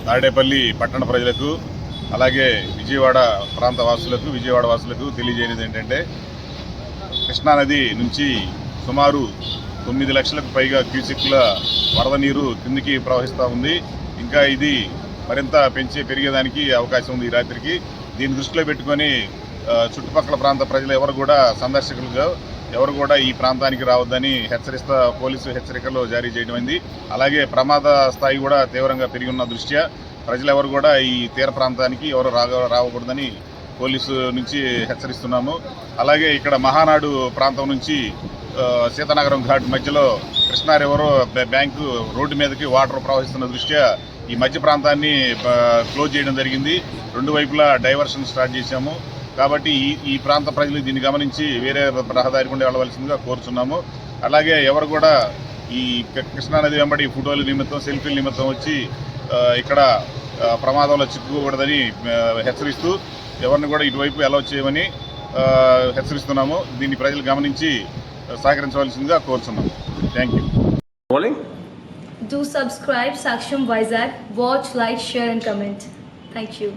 తాడేపల్లి పట్టణ ప్రజలకు అలాగే విజయవాడ ప్రాంత వాసులకు విజయవాడ వాసులకు తెలియజేయనిది ఏంటంటే కృష్ణానది నుంచి సుమారు 9 లక్షలకు పైగా క్యూసెక్ల వరద నీరు కిందికి ప్రవహిస్తూ ఉంది. ఇంకా ఇది మరింత పెరిగేదానికి అవకాశం ఉంది ఈ రాత్రికి. దీన్ని దృష్టిలో పెట్టుకొని చుట్టుపక్కల ప్రాంత ప్రజలు ఎవరు కూడా ఈ ప్రాంతానికి రావద్దని పోలీసు హెచ్చరికలు జారీ చేయడమైంది. అలాగే ప్రమాద స్థాయి కూడా తీవ్రంగా పెరిగి ఉన్న దృష్ట్యా ప్రజలు కూడా ఈ తీర ప్రాంతానికి రావకూడదని పోలీసు నుంచి హెచ్చరిస్తున్నాము. అలాగే ఇక్కడ మహానాడు ప్రాంతం నుంచి సీతానగరం ఘాట్ మధ్యలో కృష్ణా రివర్ బ్యాంకు రోడ్డు మీదకి వాటర్ ప్రవహిస్తున్న దృష్ట్యా ఈ మధ్య ప్రాంతాన్ని క్లోజ్ చేయడం జరిగింది. రెండు వైపులా డైవర్షన్ స్టార్ట్ చేశాము. కాబట్టి ఈ ప్రాంత ప్రజలు దీన్ని గమనించి వేరే రహదారి గుండా వెళ్ళవలసిందిగా కోరుచున్నాము. అలాగే ఎవరు కూడా ఈ కృష్ణానది వెంబడి ఫోటోల నిమిత్తం సెల్ఫీల నిమిత్తం వచ్చి ఇక్కడ ప్రమాదంలో చిక్కుకోకూడదని హెచ్చరిస్తూ ఎవరిని కూడా ఇటువైపు అలౌ చేయమని హెచ్చరిస్తున్నాము. దీన్ని ప్రజలు గమనించి సహకరించవలసిందిగా కోరుచున్నాము. Thank you. Do subscribe Saksham Vizag. Watch, like, share and comment. Thank you.